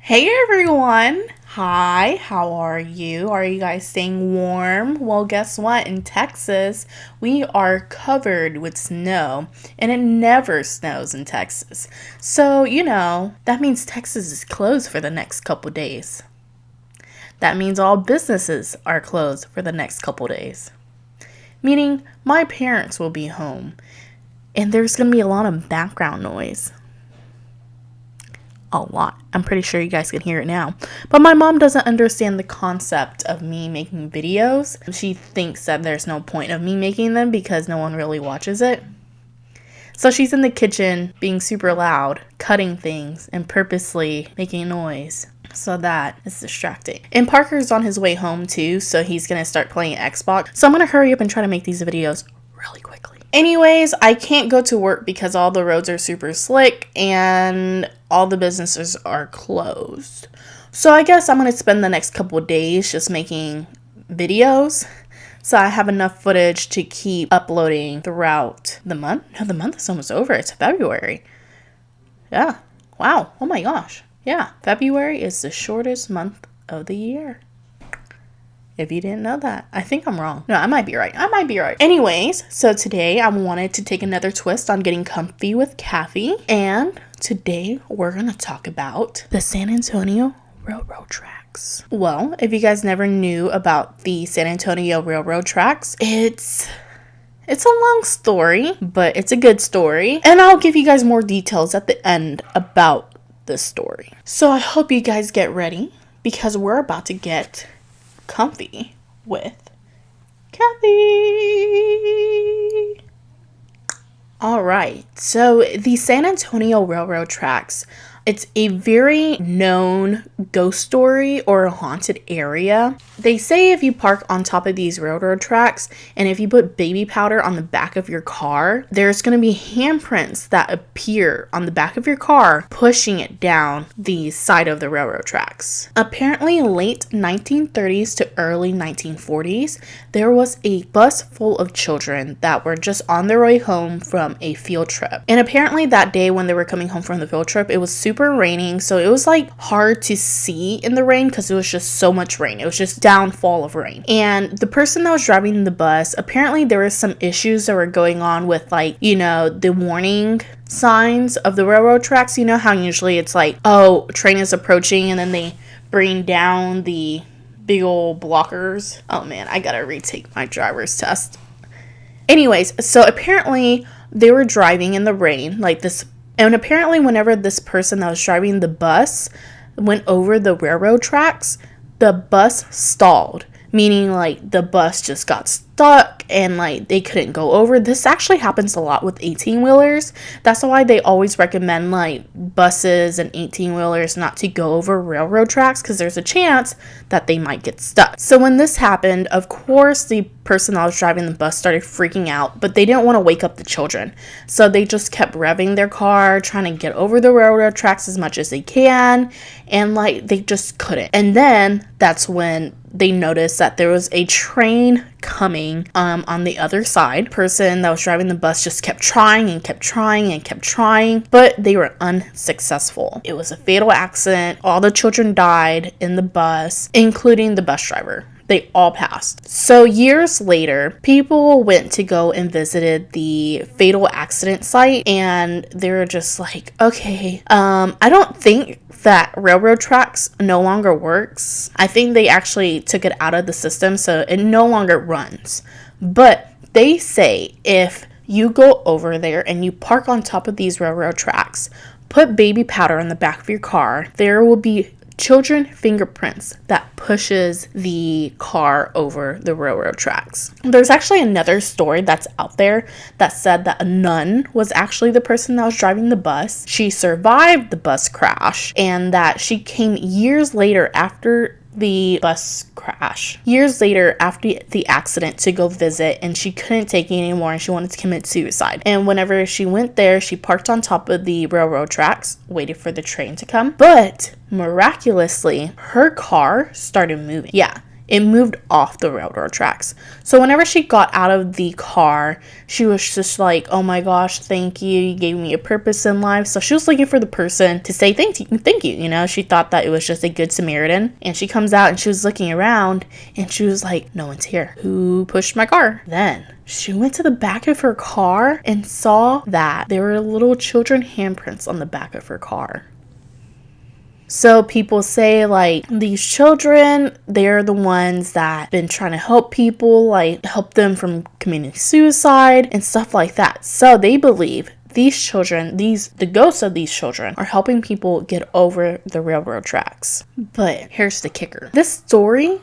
Hey everyone! Hi, how are you? Are you guys staying warm? Well, guess what? In Texas, we are covered with snow, and it never snows in Texas. So, that means Texas is closed for the next couple days. That means all businesses are closed for the next couple days. Meaning, my parents will be home, and there's going to be a lot of background noise. A lot. I'm pretty sure you guys can hear it now. But my mom doesn't understand the concept of me making videos. She thinks that there's no point of me making them because no one really watches it. So she's in the kitchen being super loud, cutting things, and purposely making noise. So that is distracting. And Parker's on his way home too, so he's going to start playing Xbox. So I'm going to hurry up and try to make these videos really quickly. Anyways, I can't go to work because all the roads are super slick and all the businesses are closed. So I guess I'm going to spend the next couple of days just making videos. So I have enough footage to keep uploading throughout the month. No, the month is almost over. It's February. Yeah. Wow. Oh my gosh. Yeah. February is the shortest month of the year. If you didn't know that. I think I'm wrong. No, I might be right. Anyways, so today I wanted to take another twist on getting comfy with Cathy. And today we're going to talk about the San Antonio Railroad tracks. Well, if you guys never knew about the San Antonio Railroad tracks, it's a long story, but it's a good story. And I'll give you guys more details at the end about the story. So I hope you guys get ready because we're about to get comfy with Cathy. All right, so the San Antonio Railroad tracks, it's a very known ghost story or a haunted area. They say if you park on top of these railroad tracks and if you put baby powder on the back of your car, there's going to be handprints that appear on the back of your car pushing it down the side of the railroad tracks. Apparently in late 1930s to early 1940s, there was a bus full of children that were just on their way home from a field trip. And apparently that day when they were coming home from the field trip, it was super raining, so it was like hard to see in the rain because it was just so much rain. It was just downfall of rain. And the person that was driving the bus, apparently there were some issues that were going on with the warning signs of the railroad tracks. You know how usually it's like, oh, train is approaching, and then they bring down the big old blockers. Oh man, I gotta retake my driver's test. Anyways, so apparently they were driving in the rain like this. And apparently whenever this person that was driving the bus went over the railroad tracks, the bus stalled. Meaning the bus just got stuck and they couldn't go over. This actually happens a lot with 18-wheelers. That's why they always recommend buses and 18-wheelers not to go over railroad tracks because there's a chance that they might get stuck. So when this happened, of course, the person that was driving the bus started freaking out, but they didn't want to wake up the children. So they just kept revving their car, trying to get over the railroad tracks as much as they can, and they just couldn't. And then that's when they noticed that there was a train coming on the other side. Person that was driving the bus just kept trying, but they were unsuccessful. It was a fatal accident. All the children died in the bus, including the bus driver. They all passed. So years later, people went to go and visited the fatal accident site, and they were just like, okay, I don't think that railroad tracks no longer works. I think they actually took it out of the system, so it no longer runs. But they say if you go over there and you park on top of these railroad tracks, put baby powder in the back of your car, there will be children fingerprints that pushes the car over the railroad tracks. There's actually another story that's out there that said that a nun was actually the person that was driving the bus. She survived the bus crash, and that she came years later after the bus crash, years later after the accident, to go visit, and she couldn't take it anymore and she wanted to commit suicide. And whenever she went there, she parked on top of the railroad tracks, waited for the train to come, but miraculously her car started moving. Yeah, it moved off the railroad tracks. So whenever she got out of the car, she was just like, oh my gosh, thank you. You gave me a purpose in life. So she was looking for the person to say thank you. You know, she thought that it was just a good Samaritan. And she comes out and she was looking around and she was like, no one's here. Who pushed my car? Then she went to the back of her car and saw that there were little children handprints on the back of her car. So people say, like, these children, they're the ones that been trying to help people, like help them from committing suicide and stuff like that. So they believe these children, the ghosts of these children are helping people get over the railroad tracks. But here's the kicker. This story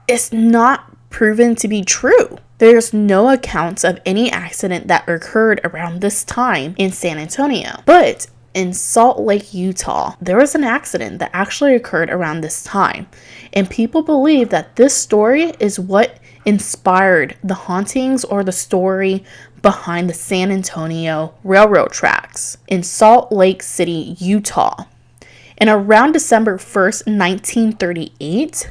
is not proven to be true. There's no accounts of any accident that occurred around this time in San Antonio. But in Salt Lake, Utah, there was an accident that actually occurred around this time. And people believe that this story is what inspired the hauntings or the story behind the San Antonio railroad tracks in Salt Lake City, Utah. And around December 1st, 1938,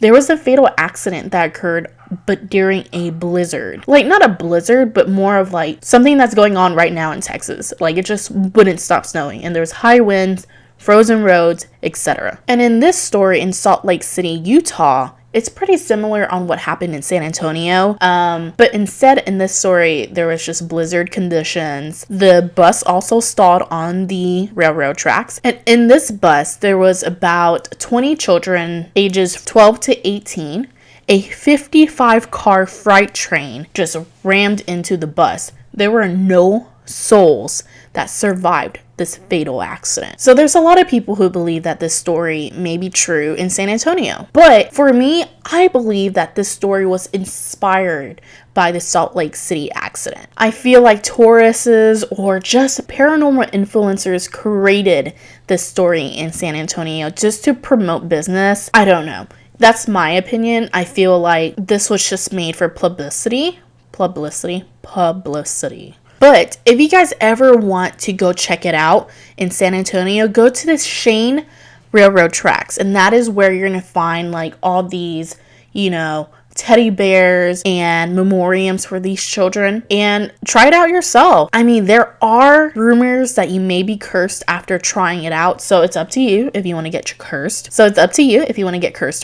there was a fatal accident that occurred, but during a blizzard. Like, not a blizzard, but more of like something that's going on right now in Texas. Like, it just wouldn't stop snowing. And there was high winds, frozen roads, etc. And in this story in Salt Lake City, Utah, it's pretty similar on what happened in San Antonio. But instead, in this story, there was just blizzard conditions. The bus also stalled on the railroad tracks. And in this bus, there was about 20 children ages 12 to 18. A 55-car freight train just rammed into the bus. There were no souls that survived this fatal accident. So there's a lot of people who believe that this story may be true in San Antonio. But for me, I believe that this story was inspired by the Salt Lake City accident. I feel like tourists or just paranormal influencers created this story in San Antonio just to promote business. I don't know. That's my opinion. I feel like this was just made for publicity. But if you guys ever want to go check it out in San Antonio, go to the Shane Railroad Tracks. And that is where you're going to find like all these, teddy bears and memoriams for these children, and try it out yourself. I mean, there are rumors that you may be cursed after trying it out, so it's up to you if you want to get cursed.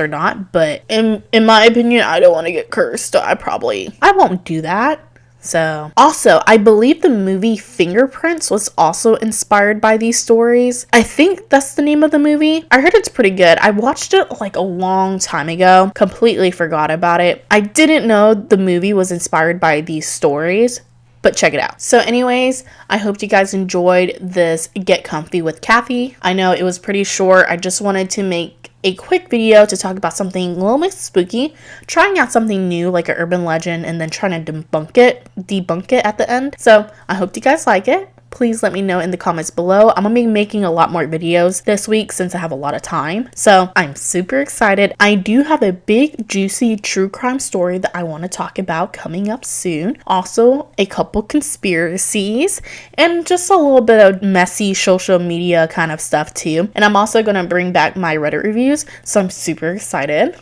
Or not, but in my opinion, I don't want to get cursed, so I won't do that. So, also, I believe the movie Fingerprints was also inspired by these stories. I think that's the name of the movie. I heard it's pretty good. I watched it like a long time ago. Completely forgot about it. I didn't know the movie was inspired by these stories, but check it out. So anyways, I hope you guys enjoyed this Get Comfy with Cathy. I know it was pretty short. I just wanted to make a quick video to talk about something a little bit spooky, trying out something new like an urban legend, and then trying to debunk it at the end. So I hope you guys like it. Please let me know in the comments below. I'm gonna be making a lot more videos this week since I have a lot of time. So I'm super excited. I do have a big juicy true crime story that I want to talk about coming up soon. Also a couple conspiracies and just a little bit of messy social media kind of stuff too. And I'm also gonna bring back my Reddit reviews. So I'm super excited.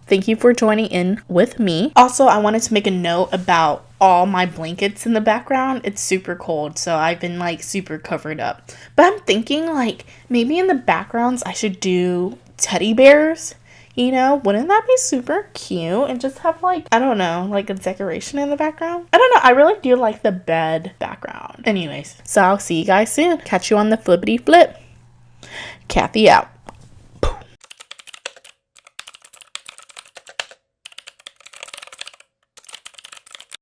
Thank you for joining in with me. Also, I wanted to make a note about all my blankets in the background. It's super cold, so I've been like super covered up. But I'm thinking like maybe in the backgrounds I should do teddy bears. Wouldn't that be super cute? And just have like, I don't know, like a decoration in the background. I don't know. I really do like the bed background. Anyways, so I'll see you guys soon. Catch you on the flippity flip. Cathy out.